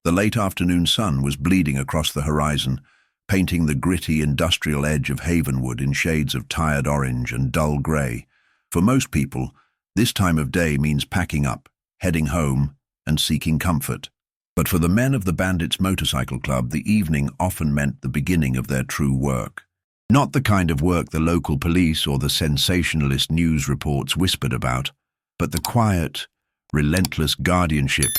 The late afternoon sun was bleeding across the horizon, painting the gritty industrial edge of Havenwood in shades of tired orange and dull grey. For most people, this time of day means packing up, heading home, and seeking comfort. But for the men of the Bandits Motorcycle Club, the evening often meant the beginning of their true work. Not the kind of work the local police or the sensationalist news reports whispered about, but the quiet, relentless guardianship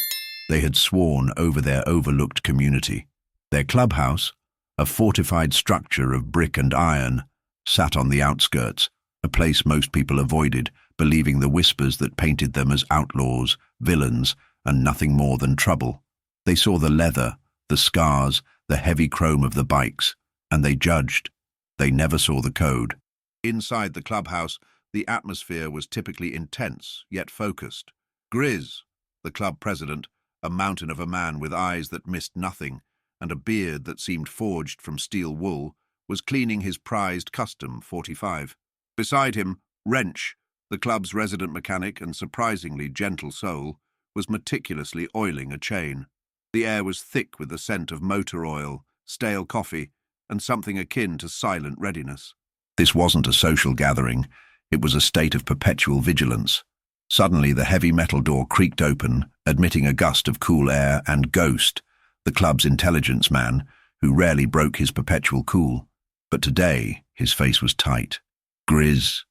they had sworn over their overlooked community. Their clubhouse, a fortified structure of brick and iron, sat on the outskirts, a place most people avoided, believing the whispers that painted them as outlaws, villains, and nothing more than trouble. They saw the leather, the scars, the heavy chrome of the bikes, and they judged. They never saw the code. Inside the clubhouse, the atmosphere was typically intense, yet focused. Grizz, the club president, a mountain of a man with eyes that missed nothing and a beard that seemed forged from steel wool, was cleaning his prized custom 45. Beside him, Wrench, the club's resident mechanic and surprisingly gentle soul, was meticulously oiling a chain. The air was thick with the scent of motor oil, stale coffee, and something akin to silent readiness. This wasn't a social gathering, it was a state of perpetual vigilance. Suddenly the heavy metal door creaked open, admitting a gust of cool air, and Ghost, the club's intelligence man, who rarely broke his perpetual cool. But today his face was tight. Grizz.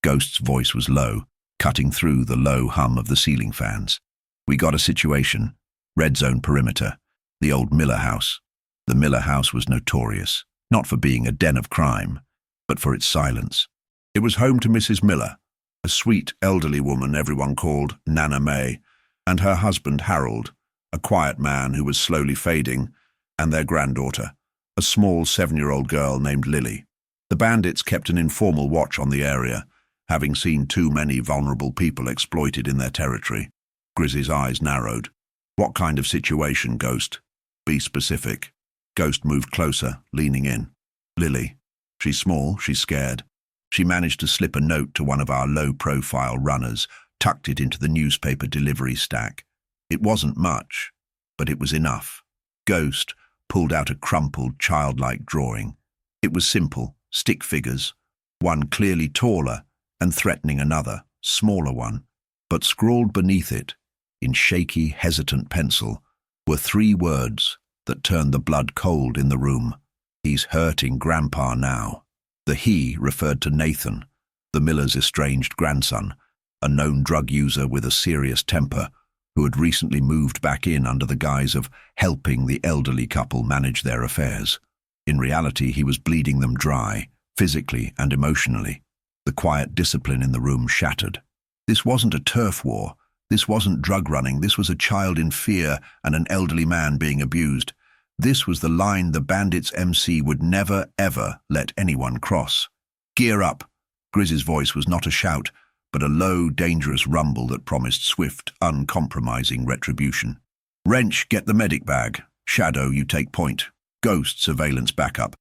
Ghost's voice was low, cutting through the low hum of the ceiling fans. We got a situation. Red zone perimeter. The old Miller house. The Miller house was notorious, not for being a den of crime, but for its silence. It was home to Mrs. Miller, a sweet elderly woman everyone called Nana May, and her husband Harold, a quiet man who was slowly fading, and their granddaughter, a small 7-year-old girl named Lilly. The bandits kept an informal watch on the area, having seen too many vulnerable people exploited in their territory. Grizz's eyes narrowed. What kind of situation, Ghost? Be specific. Ghost moved closer, leaning in. Lilly. She's small, she's scared. She managed to slip a note to one of our low-profile runners, tucked it into the newspaper delivery stack. It wasn't much, but it was enough. Ghost pulled out a crumpled, childlike drawing. It was simple, stick figures, one clearly taller and threatening another, smaller one. But scrawled beneath it, in shaky, hesitant pencil, were 3 words that turned the blood cold in the room. He's hurting Grandpa now. The he referred to Nathan, the miller's estranged grandson, a known drug user with a serious temper who had recently moved back in under the guise of helping the elderly couple manage their affairs. In reality, he was bleeding them dry, physically and emotionally. The quiet discipline in the room shattered. This wasn't a turf war. This wasn't drug running. This was a child in fear and an elderly man being abused. This was the line the Bandits MC would never, ever let anyone cross. Gear up. Grizz's voice was not a shout, but a low, dangerous rumble that promised swift, uncompromising retribution. Wrench, get the medic bag. Shadow, you take point. Ghost, surveillance backup.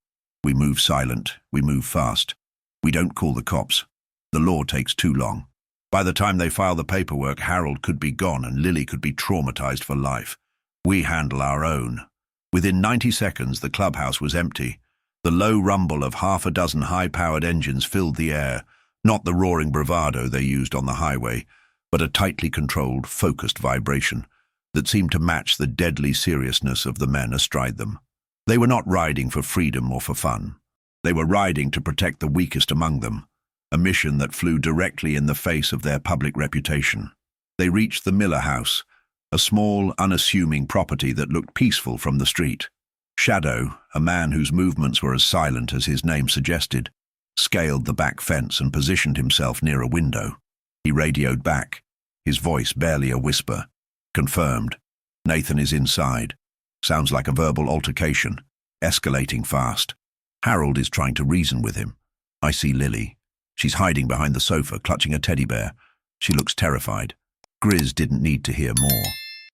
We move silent. We move fast. We don't call the cops. The law takes too long. By the time they file the paperwork, Harold could be gone and Lilly could be traumatized for life. We handle our own. Within 90 seconds, the clubhouse was empty. The low rumble of half a dozen high-powered engines filled the air, not the roaring bravado they used on the highway, but a tightly controlled, focused vibration that seemed to match the deadly seriousness of the men astride them. They were not riding for freedom or for fun. They were riding to protect the weakest among them, a mission that flew directly in the face of their public reputation. They reached the Miller house, a small, unassuming property that looked peaceful from the street. Shadow, a man whose movements were as silent as his name suggested, scaled the back fence and positioned himself near a window. He radioed back, his voice barely a whisper. Confirmed. Nathan is inside. Sounds like a verbal altercation, escalating fast. Harold is trying to reason with him. I see Lilly. She's hiding behind the sofa, clutching a teddy bear. She looks terrified. Grizz didn't need to hear more.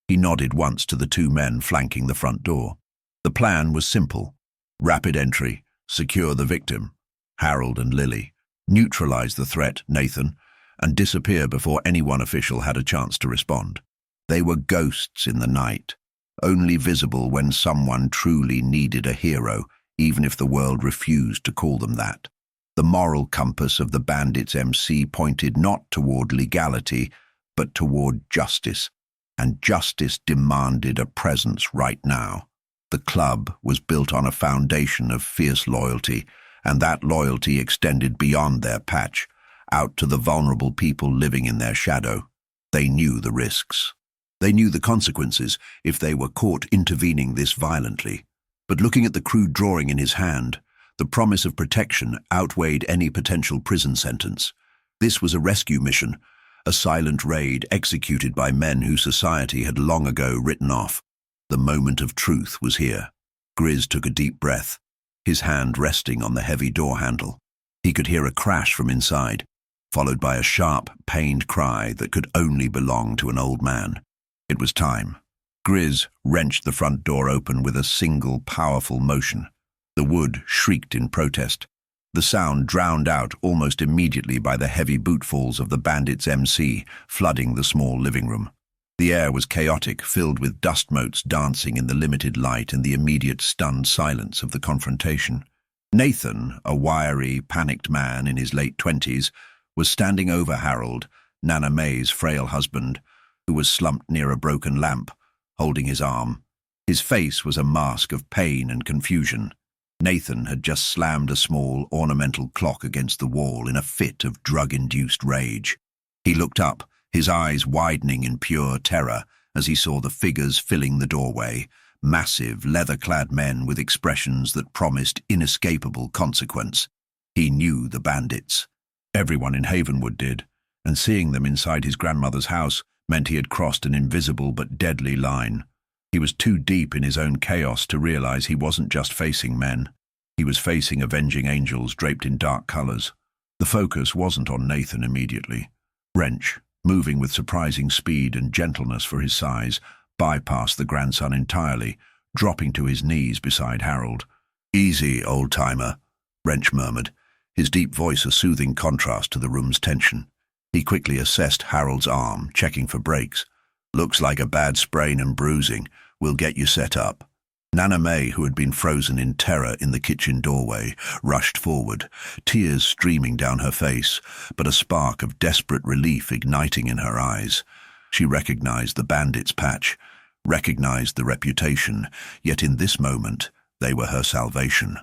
He nodded once to the 2 men flanking the front door. The plan was simple. Rapid entry, secure the victim, Harold and Lilly, neutralize the threat, Nathan, and disappear before any one official had a chance to respond. They were ghosts in the night, only visible when someone truly needed a hero, even if the world refused to call them that. The moral compass of the Bandits MC pointed not toward legality, but toward justice, and justice demanded a presence right now. The club was built on a foundation of fierce loyalty, and that loyalty extended beyond their patch, out to the vulnerable people living in their shadow. They knew the risks. They knew the consequences if they were caught intervening this violently. But looking at the crude drawing in his hand, the promise of protection outweighed any potential prison sentence. This was a rescue mission, a silent raid executed by men whose society had long ago written off. The moment of truth was here. Grizz took a deep breath, his hand resting on the heavy door handle. He could hear a crash from inside, followed by a sharp, pained cry that could only belong to an old man. It was time. Grizz wrenched the front door open with a single, powerful motion. The wood shrieked in protest, the sound drowned out almost immediately by the heavy bootfalls of the Bandits MC flooding the small living room. The air was chaotic, filled with dust motes dancing in the limited light and the immediate stunned silence of the confrontation. Nathan, a wiry, panicked man in his late 20s, was standing over Harold, Nana May's frail husband, who was slumped near a broken lamp, holding his arm. His face was a mask of pain and confusion. Nathan had just slammed a small, ornamental clock against the wall in a fit of drug-induced rage. He looked up, his eyes widening in pure terror as he saw the figures filling the doorway, massive, leather-clad men with expressions that promised inescapable consequence. He knew the bandits. Everyone in Havenwood did, and seeing them inside his grandmother's house meant he had crossed an invisible but deadly line. He was too deep in his own chaos to realize he wasn't just facing men. He was facing avenging angels draped in dark colors. The focus wasn't on Nathan immediately. Wrench, moving with surprising speed and gentleness for his size, bypassed the grandson entirely, dropping to his knees beside Harold. "Easy, old-timer," Wrench murmured, his deep voice a soothing contrast to the room's tension. He quickly assessed Harold's arm, checking for breaks. "Looks like a bad sprain and bruising. We'll get you set up." Nana May, who had been frozen in terror in the kitchen doorway, rushed forward, tears streaming down her face, but a spark of desperate relief igniting in her eyes. She recognized the bandits' patch, recognized the reputation, yet in this moment they were her salvation.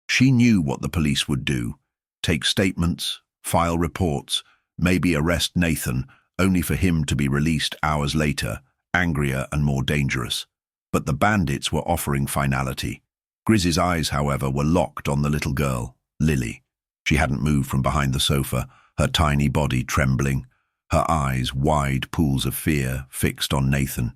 She knew what the police would do: take statements, file reports, maybe arrest Nathan, only for him to be released hours later, angrier and more dangerous. But the bandits were offering finality. Grizz's eyes, however, were locked on the little girl, Lilly. She hadn't moved from behind the sofa, her tiny body trembling, her eyes wide pools of fear fixed on Nathan.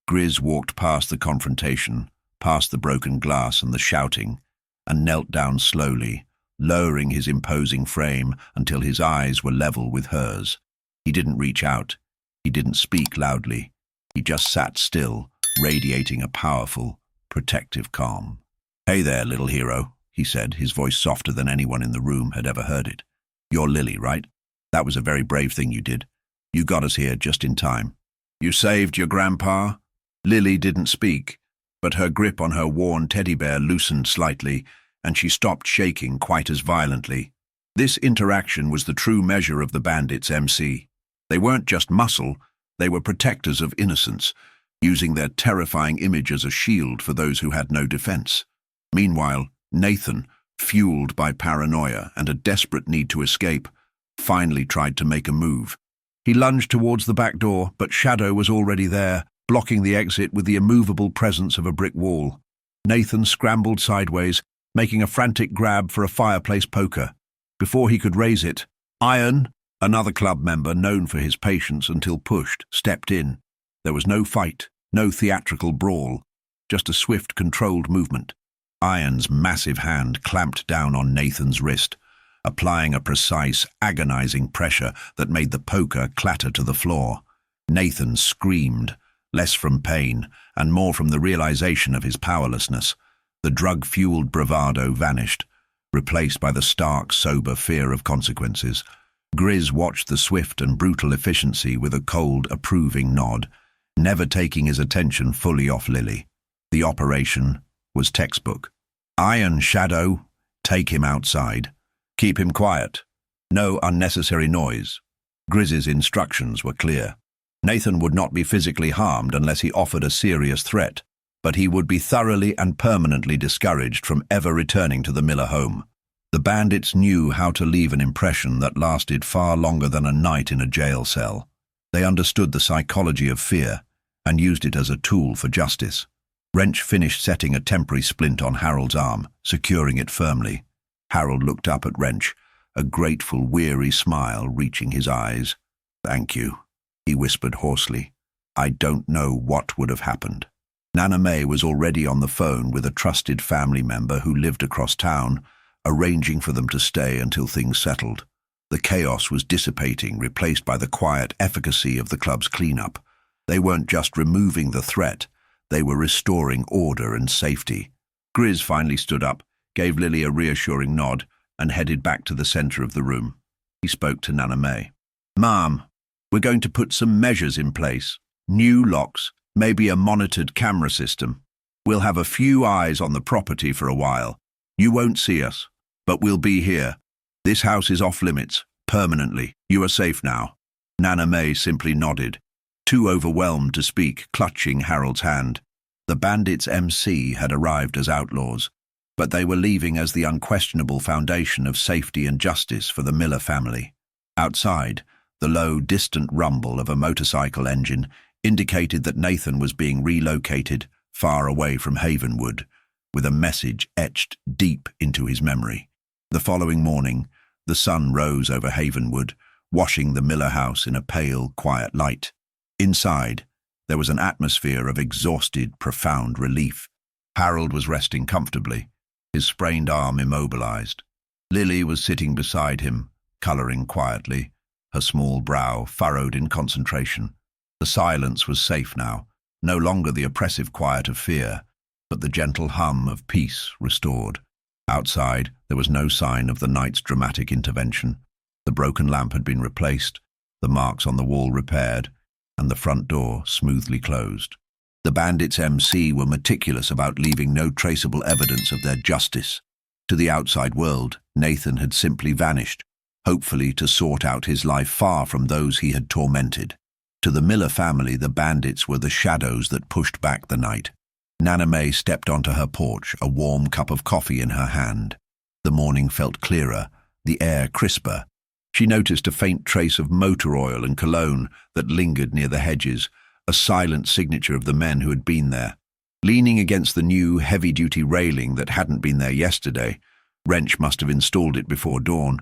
Grizz walked past the confrontation, past the broken glass and the shouting, and knelt down slowly, lowering his imposing frame until his eyes were level with hers. He didn't reach out. He didn't speak loudly. He just sat still, radiating a powerful, protective calm. "Hey there, little hero," he said, his voice softer than anyone in the room had ever heard it. "You're Lilly, right? That was a very brave thing you did. You got us here just in time. You saved your grandpa?" Lilly didn't speak, but her grip on her worn teddy bear loosened slightly, and she stopped shaking quite as violently. This interaction was the true measure of the Bandits MC. They weren't just muscle, they were protectors of innocence, using their terrifying image as a shield for those who had no defense. Meanwhile, Nathan, fueled by paranoia and a desperate need to escape, finally tried to make a move. He lunged towards the back door, but Shadow was already there, blocking the exit with the immovable presence of a brick wall. Nathan scrambled sideways, making a frantic grab for a fireplace poker. Before he could raise it, Iron, another club member known for his patience until pushed, stepped in. There was no fight, no theatrical brawl, just a swift, controlled movement. Iron's massive hand clamped down on Nathan's wrist, applying a precise, agonizing pressure that made the poker clatter to the floor. Nathan screamed, less from pain and more from the realization of his powerlessness. The drug-fueled bravado vanished, replaced by the stark, sober fear of consequences. Grizz watched the swift and brutal efficiency with a cold, approving nod, never taking his attention fully off Lilly. The operation was textbook. Iron Shadow, take him outside. Keep him quiet. No unnecessary noise. Grizz's instructions were clear. Nathan would not be physically harmed unless he offered a serious threat, but he would be thoroughly and permanently discouraged from ever returning to the Miller home. The bandits knew how to leave an impression that lasted far longer than a night in a jail cell. They understood the psychology of fear and used it as a tool for justice. Wrench finished setting a temporary splint on Harold's arm, securing it firmly. Harold looked up at Wrench, a grateful, weary smile reaching his eyes. "Thank you," he whispered hoarsely. "I don't know what would have happened." Nana May was already on the phone with a trusted family member who lived across town, arranging for them to stay until things settled. The chaos was dissipating, replaced by the quiet efficacy of the club's cleanup. They weren't just removing the threat, they were restoring order and safety. Grizz finally stood up, gave Lilly a reassuring nod, and headed back to the center of the room. He spoke to Nana May. "Mom, we're going to put some measures in place. New locks, maybe a monitored camera system. We'll have a few eyes on the property for a while. You won't see us, but we'll be here. This house is off limits, permanently. You are safe now." Nana May simply nodded, too overwhelmed to speak, clutching Harold's hand. The Bandits MC had arrived as outlaws, but they were leaving as the unquestionable foundation of safety and justice for the Miller family. Outside, the low, distant rumble of a motorcycle engine indicated that Nathan was being relocated far away from Havenwood, with a message etched deep into his memory. The following morning, the sun rose over Havenwood, washing the Miller house in a pale, quiet light. Inside, there was an atmosphere of exhausted, profound relief. Harold was resting comfortably, his sprained arm immobilized. Lilly was sitting beside him, coloring quietly, her small brow furrowed in concentration. The silence was safe now, no longer the oppressive quiet of fear, but the gentle hum of peace restored. Outside, there was no sign of the night's dramatic intervention. The broken lamp had been replaced, the marks on the wall repaired, and the front door smoothly closed. The Bandits MC were meticulous about leaving no traceable evidence of their justice. To the outside world, Nathan had simply vanished, hopefully to sort out his life far from those he had tormented. To the Miller family, the bandits were the shadows that pushed back the night. Nana May stepped onto her porch, a warm cup of coffee in her hand. The morning felt clearer, the air crisper. She noticed a faint trace of motor oil and cologne that lingered near the hedges, a silent signature of the men who had been there. Leaning against the new, heavy-duty railing that hadn't been there yesterday, Wrench must have installed it before dawn,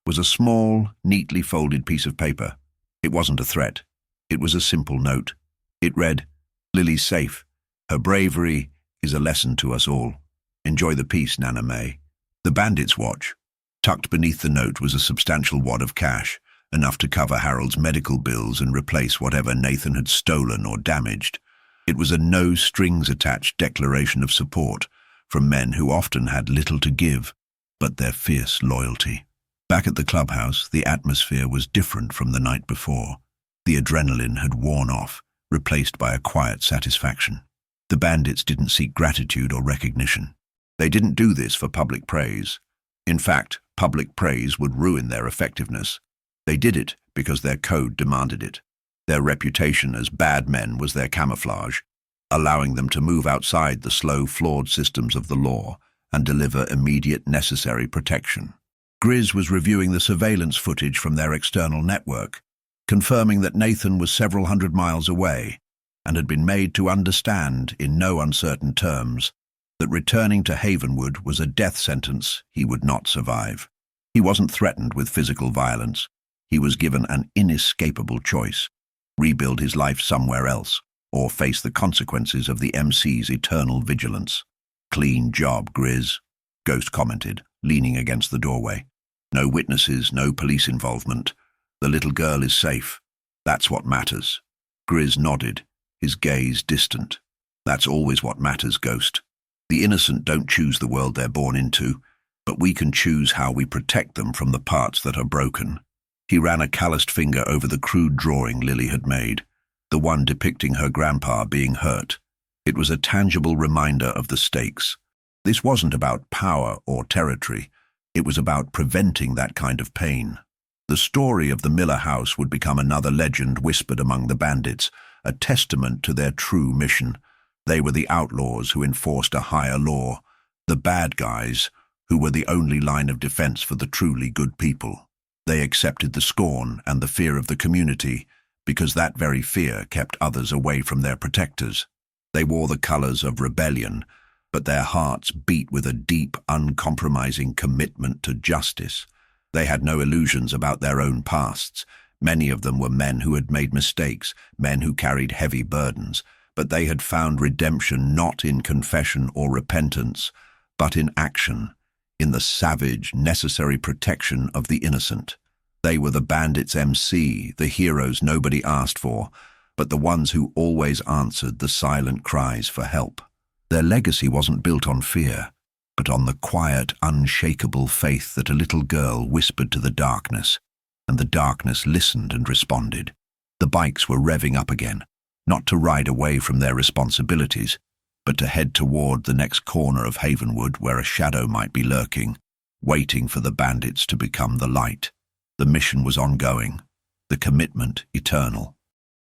was a small, neatly folded piece of paper. It wasn't a threat. It was a simple note. It read, "Lily's safe. Her bravery is a lesson to us all. Enjoy the peace, Nana May." The bandits' watch. Tucked beneath the note was a substantial wad of cash, enough to cover Harold's medical bills and replace whatever Nathan had stolen or damaged. It was a no-strings-attached declaration of support from men who often had little to give, but their fierce loyalty. Back at the clubhouse, the atmosphere was different from the night before. The adrenaline had worn off, replaced by a quiet satisfaction. The bandits didn't seek gratitude or recognition. They didn't do this for public praise. In fact, public praise would ruin their effectiveness. They did it because their code demanded it. Their reputation as bad men was their camouflage, allowing them to move outside the slow, flawed systems of the law and deliver immediate necessary protection. Grizz was reviewing the surveillance footage from their external network, confirming that Nathan was several hundred miles away and had been made to understand, in no uncertain terms, that returning to Havenwood was a death sentence he would not survive. He wasn't threatened with physical violence. He was given an inescapable choice: rebuild his life somewhere else, or face the consequences of the MC's eternal vigilance. "Clean job, Grizz," Ghost commented, leaning against the doorway. "No witnesses, no police involvement. The little girl is safe. That's what matters." Grizz nodded, his gaze distant. "That's always what matters, Ghost. The innocent don't choose the world they're born into, but we can choose how we protect them from the parts that are broken." He ran a calloused finger over the crude drawing Lilly had made, the one depicting her grandpa being hurt. It was a tangible reminder of the stakes. This wasn't about power or territory. It was about preventing that kind of pain. The story of the Miller house would become another legend whispered among the bandits, a testament to their true mission. They were the outlaws who enforced a higher law, the bad guys who were the only line of defense for the truly good people. They accepted the scorn and the fear of the community because that very fear kept others away from their protectors. They wore the colors of rebellion, but their hearts beat with a deep, uncompromising commitment to justice. They had no illusions about their own pasts. Many of them were men who had made mistakes, men who carried heavy burdens, but they had found redemption not in confession or repentance, but in action, in the savage, necessary protection of the innocent. They were the Bandits MC, the heroes nobody asked for, but the ones who always answered the silent cries for help. Their legacy wasn't built on fear, but on the quiet, unshakable faith that a little girl whispered to the darkness, and the darkness listened and responded. The bikes were revving up again, not to ride away from their responsibilities, but to head toward the next corner of Havenwood where a shadow might be lurking, waiting for the bandits to become the light. The mission was ongoing, the commitment eternal.